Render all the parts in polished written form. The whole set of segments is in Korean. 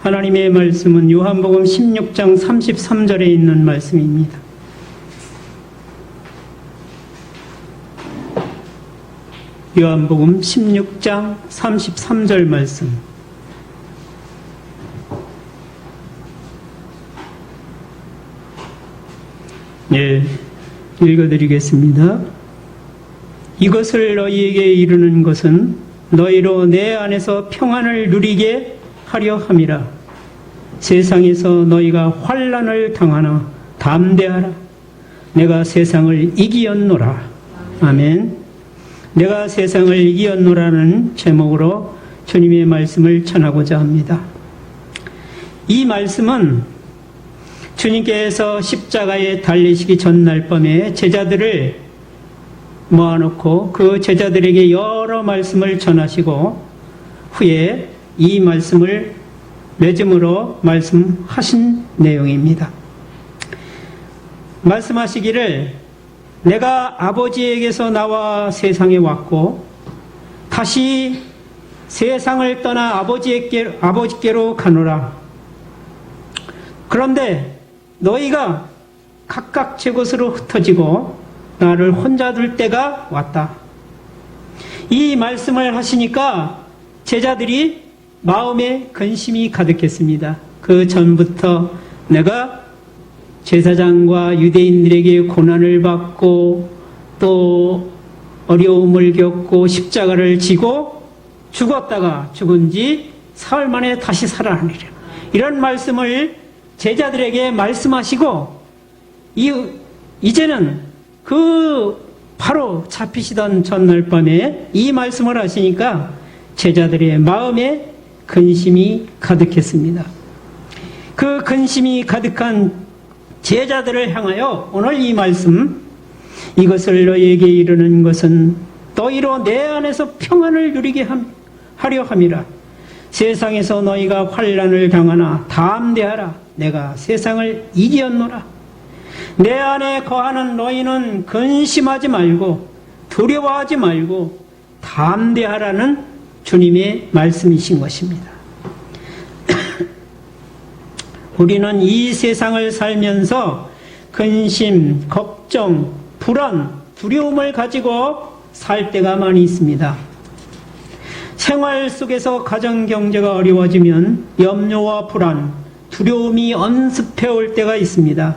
하나님의 말씀은 요한복음 16장 33절에 있는 말씀입니다. 요한복음 16장 33절 말씀. 네, 읽어드리겠습니다. 이것을 너희에게 이르는 것은 너희로 내 안에서 평안을 누리게 하려 함이라. 세상에서 너희가 환난을 당하나 담대하라. 내가 세상을 이기었노라. 아멘. 내가 세상을 이기었노라는 제목으로 주님의 말씀을 전하고자 합니다. 이 말씀은 주님께서 십자가에 달리시기 전날 밤에 제자들을 모아놓고 그 제자들에게 여러 말씀을 전하시고 후에 이 말씀을 맺음으로 말씀하신 내용입니다. 말씀하시기를 내가 아버지에게서 나와 세상에 왔고 다시 세상을 떠나 아버지께로 가노라. 그런데 너희가 각각 제 곳으로 흩어지고 나를 혼자 둘 때가 왔다. 이 말씀을 하시니까 제자들이 마음에 근심이 가득했습니다. 그 전부터 내가 제사장과 유대인들에게 고난을 받고 또 어려움을 겪고 십자가를 지고 죽었다가 죽은 지 사흘 만에 다시 살아나리라. 이런 말씀을 제자들에게 말씀하시고 이제는 그 바로 잡히시던 전날 밤에 이 말씀을 하시니까 제자들의 마음에 근심이 가득했습니다. 그 근심이 가득한 제자들을 향하여 오늘 이 말씀, 이것을 너희에게 이르는 것은 너희로 내 안에서 평안을 누리게 하려 함이라. 세상에서 너희가 환난을 당하나 담대하라. 내가 세상을 이기었노라. 내 안에 거하는 너희는 근심하지 말고 두려워하지 말고 담대하라는 주님의 말씀이신 것입니다. 우리는 이 세상을 살면서 근심, 걱정, 불안, 두려움을 가지고 살 때가 많이 있습니다. 생활 속에서 가정 경제가 어려워지면 염려와 불안, 두려움이 엄습해 올 때가 있습니다.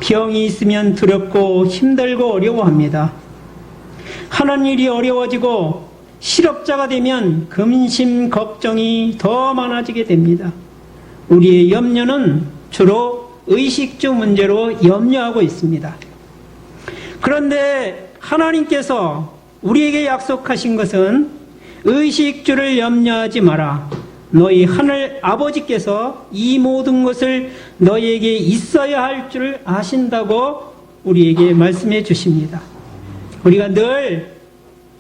병이 있으면 두렵고 힘들고 어려워합니다. 하는 일이 어려워지고 실업자가 되면 근심, 걱정이 더 많아지게 됩니다. 우리의 염려는 주로 의식주 문제로 염려하고 있습니다. 그런데 하나님께서 우리에게 약속하신 것은 의식주를 염려하지 마라. 너희 하늘 아버지께서 이 모든 것을 너희에게 있어야 할 줄 아신다고 우리에게 말씀해 주십니다. 우리가 늘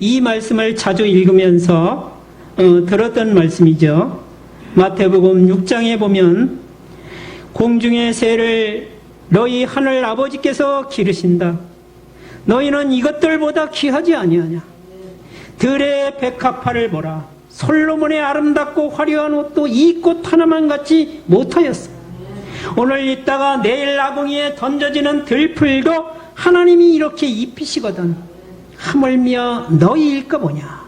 이 말씀을 자주 읽으면서 들었던 말씀이죠. 마태복음 6장에 보면 공중의 새를 너희 하늘 아버지께서 기르신다. 너희는 이것들보다 귀하지 아니하냐. 들의 백합화를 보라. 솔로몬의 아름답고 화려한 옷도 이 꽃 하나만 같지 못하였어. 오늘 있다가 내일 나궁이에 던져지는 들풀도 하나님이 이렇게 입히시거든. 하물며 너희일까 보냐.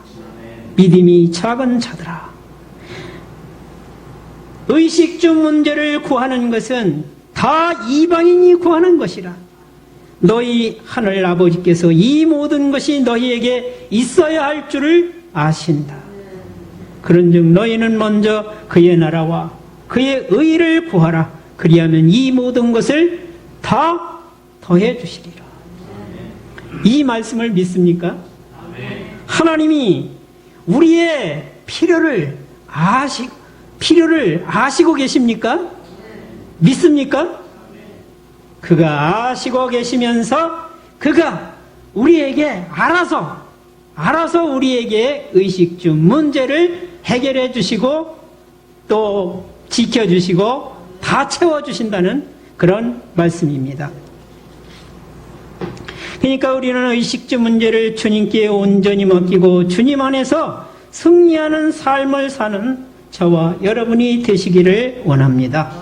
믿음이 작은 자들아. 의식주 문제를 구하는 것은 다 이방인이 구하는 것이라. 너희 하늘 아버지께서 이 모든 것이 너희에게 있어야 할 줄을 아신다. 그런즉 너희는 먼저 그의 나라와 그의 의를 구하라. 그리하면 이 모든 것을 다 더해 주시리라. 이 말씀을 믿습니까? 하나님이 우리의 필요를 아시고 계십니까? 믿습니까? 그가 아시고 계시면서 그가 우리에게 알아서 우리에게 의식주 문제를 해결해 주시고 또 지켜주시고 다 채워주신다는 그런 말씀입니다. 그러니까 우리는 의식주 문제를 주님께 온전히 맡기고 주님 안에서 승리하는 삶을 사는 저와 여러분이 되시기를 원합니다.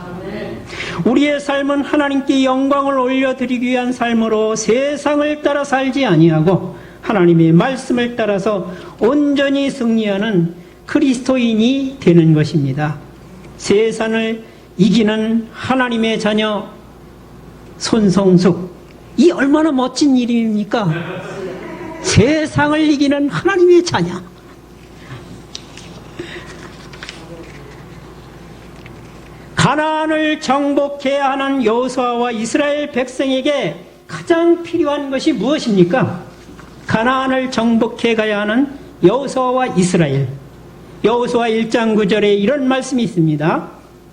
우리의 삶은 하나님께 영광을 올려드리기 위한 삶으로 세상을 따라 살지 아니하고 하나님의 말씀을 따라서 온전히 승리하는 그리스도인이 되는 것입니다. 세상을 이기는 하나님의 자녀 손성숙, 이 얼마나 멋진 이름입니까? 세상을 이기는 하나님의 자녀. 가나안을 정복해야 하는 여호수아와 이스라엘 백성에게 가장 필요한 것이 무엇입니까? 가나안을 정복해 가야 하는 여호수아와 이스라엘. 여호수아 1장 9절에 이런 말씀이 있습니다.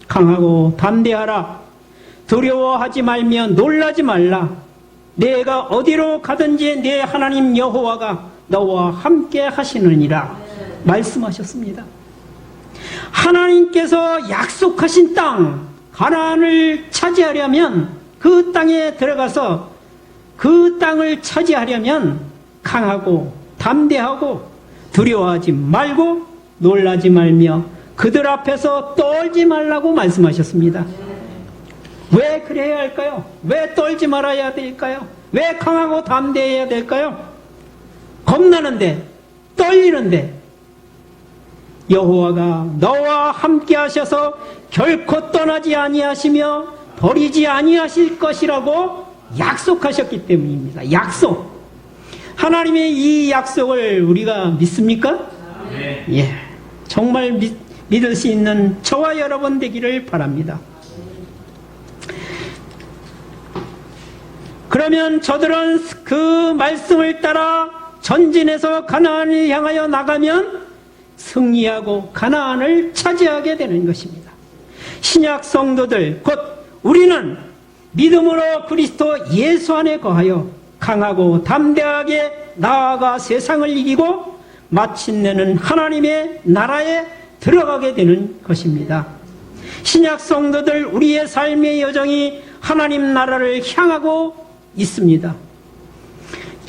강하고 담대하라. 두려워하지 말며 놀라지 말라. 내가 어디로 가든지 내 하나님 여호와가 너와 함께 하시느니라 말씀하셨습니다. 하나님께서 약속하신 땅 가나안을 차지하려면, 그 땅에 들어가서 그 땅을 차지하려면 강하고 담대하고 두려워하지 말고 놀라지 말며 그들 앞에서 떨지 말라고 말씀하셨습니다. 왜 그래야 할까요? 왜 떨지 말아야 될까요? 왜 강하고 담대해야 될까요? 겁나는데, 떨리는데 여호와가 너와 함께 하셔서 결코 떠나지 아니하시며 버리지 아니하실 것이라고 약속하셨기 때문입니다. 약속. 하나님의 이 약속을 우리가 믿습니까? 네. 예, 정말 믿을 수 있는 저와 여러분 되기를 바랍니다. 그러면 저들은 그 말씀을 따라 전진해서 가나안을 향하여 나가면 승리하고 가나안을 차지하게 되는 것입니다. 신약 성도들, 곧 우리는 믿음으로 그리스도 예수 안에 거하여 강하고 담대하게 나아가 세상을 이기고 마침내는 하나님의 나라에 들어가게 되는 것입니다. 신약 성도들, 우리의 삶의 여정이 하나님 나라를 향하고 있습니다.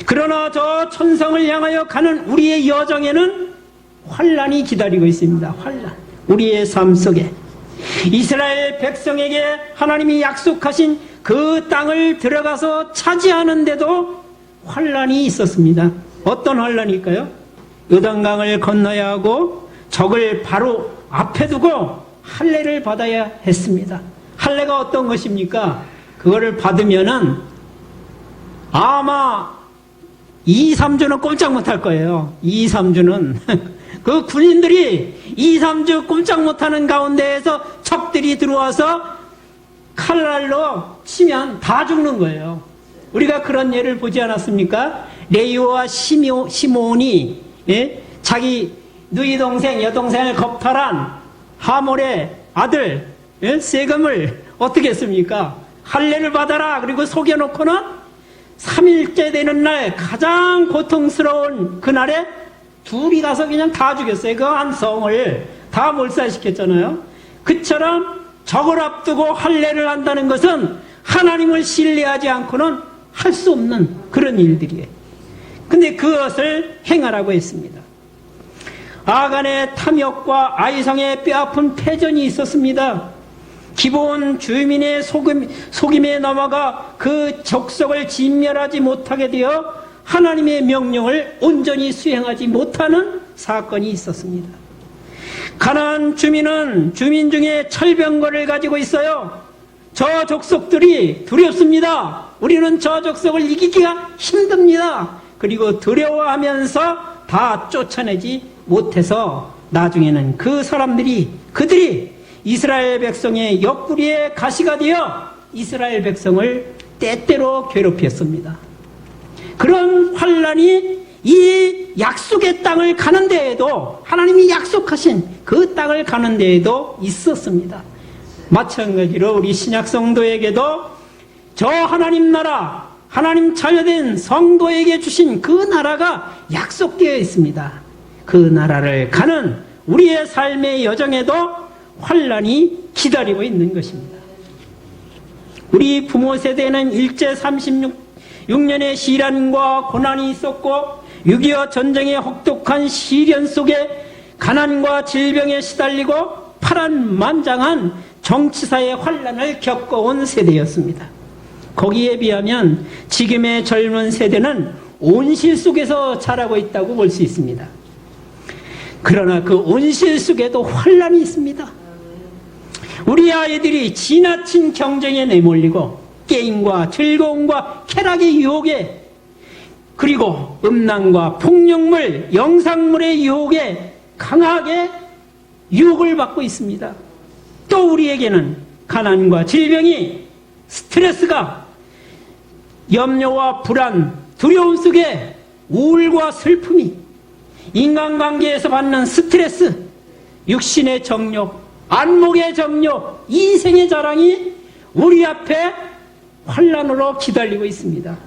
그러나 저 천성을 향하여 가는 우리의 여정에는 환난이 기다리고 있습니다. 환난. 우리의 삶 속에 이스라엘 백성에게 하나님이 약속하신 그 땅을 들어가서 차지하는데도 환난이 있었습니다. 어떤 환난일까요? 요단강을 건너야 하고 적을 바로 앞에 두고 할례를 받아야 했습니다. 할례가 어떤 것입니까? 그거를 받으면은 아마 2, 3주는 꼼짝 못할 거예요. 2, 3주는 그 군인들이 2, 3주 꼼짝 못하는 가운데에서 적들이 들어와서 칼날로 치면 다 죽는 거예요. 우리가 그런 예를 보지 않았습니까? 레위와 시몬이 자기 누이 동생, 여동생을 겁탈한 하몰의 아들 세금을 어떻게 했습니까? 할례를 받아라. 그리고 속여놓고는 3일째 되는 날, 가장 고통스러운 그날에 둘이 가서 그냥 다 죽였어요. 그 한 성을 다 몰살시켰잖아요. 그처럼 적을 앞두고 할례를 한다는 것은 하나님을 신뢰하지 않고는 할 수 없는 그런 일들이에요. 근데 그것을 행하라고 했습니다. 아간의 탐욕과 아이성의 뼈아픈 패전이 있었습니다. 기본 주민의 속임에 넘어가 그 족속을 진멸하지 못하게 되어 하나님의 명령을 온전히 수행하지 못하는 사건이 있었습니다. 가나안 주민은 주민 중에 철병거를 가지고 있어요. 저 족속들이 두렵습니다. 우리는 저 족속을 이기기가 힘듭니다. 그리고 두려워하면서 다 쫓아내지 못해서 나중에는 그 사람들이, 그들이 이스라엘 백성의 옆구리에 가시가 되어 이스라엘 백성을 때때로 괴롭혔습니다. 그런 환난이 이 약속의 땅을 가는 데에도, 하나님이 약속하신 그 땅을 가는 데에도 있었습니다. 마찬가지로 우리 신약 성도에게도 저 하나님 나라, 하나님 자녀된 성도에게 주신 그 나라가 약속되어 있습니다. 그 나라를 가는 우리의 삶의 여정에도 환난이 기다리고 있는 것입니다. 우리 부모 세대는 일제 36년의 시련과 고난이 있었고 6.25 전쟁의 혹독한 시련 속에 가난과 질병에 시달리고 파란만장한 정치사의 환란을 겪어온 세대였습니다. 거기에 비하면 지금의 젊은 세대는 온실 속에서 자라고 있다고 볼 수 있습니다. 그러나 그 온실 속에도 환란이 있습니다. 우리 아이들이 지나친 경쟁에 내몰리고 게임과 즐거움과 쾌락의 유혹에, 그리고 음란과 폭력물, 영상물의 유혹에 강하게 유혹을 받고 있습니다. 또 우리에게는 가난과 질병이, 스트레스가, 염려와 불안, 두려움 속에 우울과 슬픔이, 인간관계에서 받는 스트레스, 육신의 정욕, 안목의 정욕, 인생의 자랑이 우리 앞에 환란으로 기다리고 있습니다.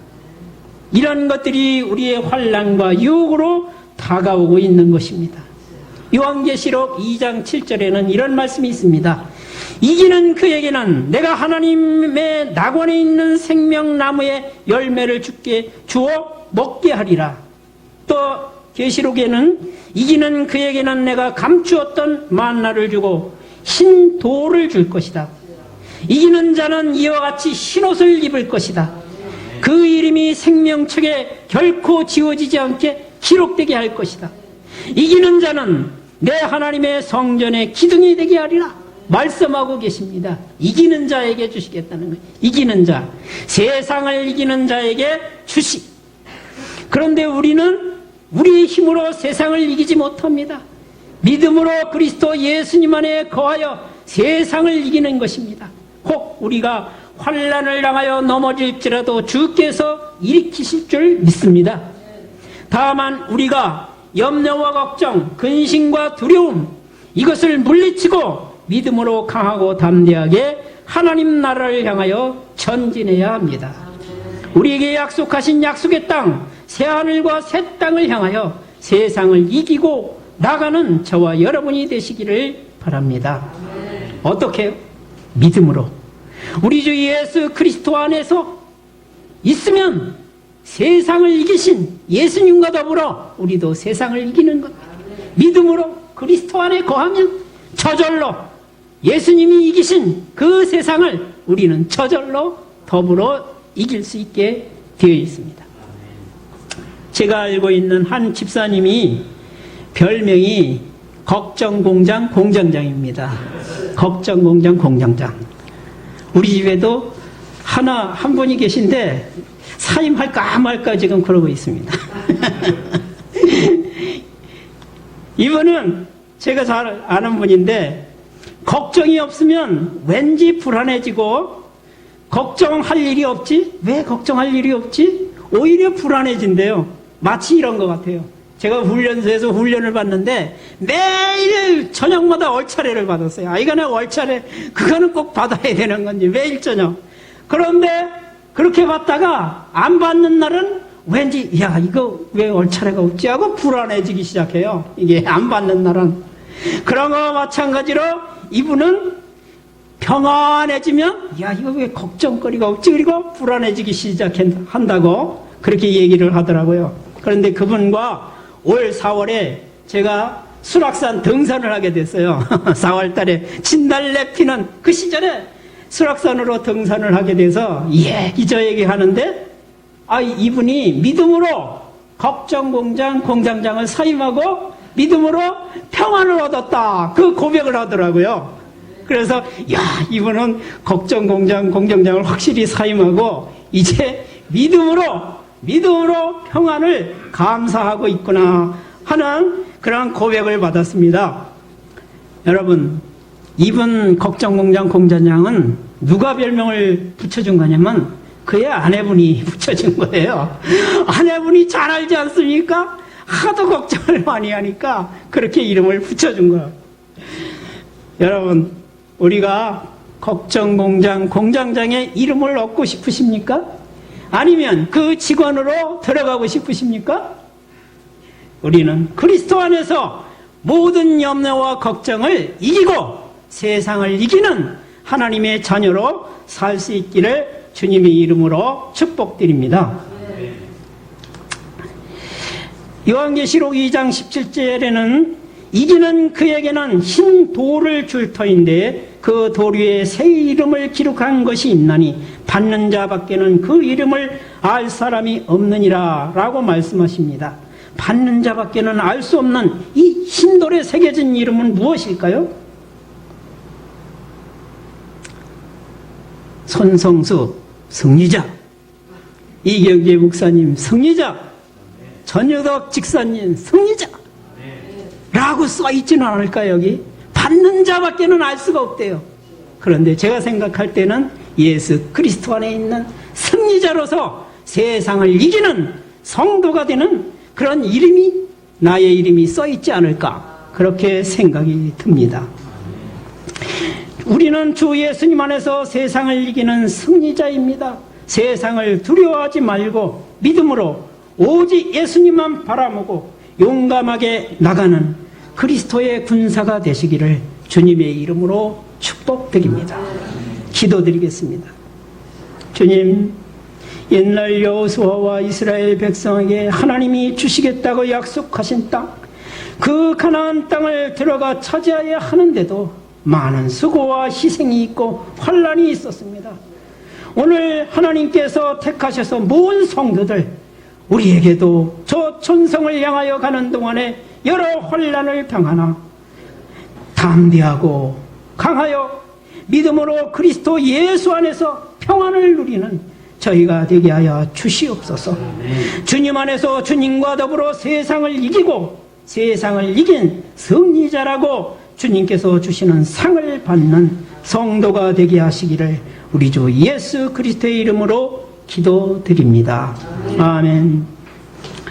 이런 것들이 우리의 환란과 유혹으로 다가오고 있는 것입니다. 요한계시록 2장 7절에는 이런 말씀이 있습니다. 이기는 그에게는 내가 하나님의 낙원에 있는 생명나무의 열매를 주어 먹게 하리라. 또 계시록에는 이기는 그에게는 내가 감추었던 만나를 주고 흰 돌을 줄 것이다. 이기는 자는 이와 같이 흰옷을 입을 것이다. 그 이름이 생명책에 결코 지워지지 않게 기록되게 할 것이다. 이기는 자는 내 하나님의 성전의 기둥이 되게 하리라 말씀하고 계십니다. 이기는 자에게 주시겠다는 거예요. 이기는 자, 세상을 이기는 자에게 주시. 그런데 우리는 우리의 힘으로 세상을 이기지 못합니다. 믿음으로 그리스도 예수님 안에 거하여 세상을 이기는 것입니다. 혹 우리가 환난을 당하여 넘어질지라도 주께서 일으키실 줄 믿습니다. 다만 우리가 염려와 걱정, 근심과 두려움, 이것을 물리치고 믿음으로 강하고 담대하게 하나님 나라를 향하여 전진해야 합니다. 우리에게 약속하신 약속의 땅, 새하늘과 새 땅을 향하여 세상을 이기고 나가는 저와 여러분이 되시기를 바랍니다. 어떻게 해요? 믿음으로. 우리 주 예수 그리스도 안에서 있으면 세상을 이기신 예수님과 더불어 우리도 세상을 이기는 것. 믿음으로 그리스도 안에 거하면 저절로 예수님이 이기신 그 세상을 우리는 저절로 더불어 이길 수 있게 되어 있습니다. 제가 알고 있는 한 집사님이 별명이 걱정공장 공장장입니다. 걱정공장 공장장. 우리 집에도 한 분이 계신데 사임할까 말까 지금 그러고 있습니다. 이분은 제가 잘 아는 분인데 걱정이 없으면 왠지 불안해지고 걱정할 일이 없지? 왜 걱정할 일이 없지? 오히려 불안해진대요. 마치 이런 것 같아요. 제가 훈련소에서 훈련을 받는데 매일 저녁마다 월차례를 받았어요. 아, 이거는 월차례, 그거는 꼭 받아야 되는 건지 매일 저녁. 그런데 그렇게 받다가 안 받는 날은 왠지 야 이거 왜 월차례가 없지 하고 불안해지기 시작해요. 이게 안 받는 날은. 그런 거와 마찬가지로 이분은 평안해지면 야 이거 왜 걱정거리가 없지 그리고 불안해지기 시작한다고 그렇게 얘기를 하더라고요. 그런데 그분과 올 4월에 제가 수락산 등산을 하게 됐어요. 4월 달에 진달래 피는 그 시절에 수락산으로 등산을 하게 돼서 저 얘기 하는데 이분이 믿음으로 걱정공장 공장장을 사임하고 믿음으로 평안을 얻었다 그 고백을 하더라고요. 그래서 이분은 걱정공장 공장장을 확실히 사임하고 이제 믿음으로 평안을 감사하고 있구나 하는 그런 고백을 받았습니다. 여러분, 이분 걱정공장 공장장은 누가 별명을 붙여준 거냐면 그의 아내분이 붙여준 거예요. 아내분이 잘 알지 않습니까? 하도 걱정을 많이 하니까 그렇게 이름을 붙여준 거예요. 여러분, 우리가 걱정공장 공장장의 이름을 얻고 싶으십니까? 아니면 그 직원으로 들어가고 싶으십니까? 우리는 그리스도 안에서 모든 염려와 걱정을 이기고 세상을 이기는 하나님의 자녀로 살 수 있기를 주님의 이름으로 축복드립니다. 요한계시록 2장 17절에는 이기는 그에게는 흰 돌을 줄 터인데 그 돌 위에 새 이름을 기록한 것이 있나니 받는 자밖에는 그 이름을 알 사람이 없느니라 라고 말씀하십니다. 받는 자밖에는 알 수 없는 이 흰 돌에 새겨진 이름은 무엇일까요? 손성수 승리자, 이경재 목사님 승리자, 전효덕 직사님 승리자 라고 써있지는 않을까요? 여기 받는 자밖에는 알 수가 없대요. 그런데 제가 생각할 때는 예수 그리스도 안에 있는 승리자로서 세상을 이기는 성도가 되는 그런 이름이, 나의 이름이 써있지 않을까, 그렇게 생각이 듭니다. 우리는 주 예수님 안에서 세상을 이기는 승리자입니다. 세상을 두려워하지 말고 믿음으로 오직 예수님만 바라보고 용감하게 나가는 그리스도의 군사가 되시기를 주님의 이름으로 축복드립니다. 기도드리겠습니다. 주님, 옛날 여호수아와 이스라엘 백성에게 하나님이 주시겠다고 약속하신 땅, 그 가나안 땅을 들어가 차지하여야 하는데도 많은 수고와 희생이 있고 환난이 있었습니다. 오늘 하나님께서 택하셔서 모은 성도들, 우리에게도 저 천성을 향하여 가는 동안에 여러 환난을 당하나 담대하고 강하여 믿음으로 그리스도 예수 안에서 평안을 누리는 저희가 되게 하여 주시옵소서. 주님 안에서 주님과 더불어 세상을 이기고 세상을 이긴 승리자라고 주님께서 주시는 상을 받는 성도가 되게 하시기를 우리 주 예수 그리스도의 이름으로 기도드립니다. 아멘.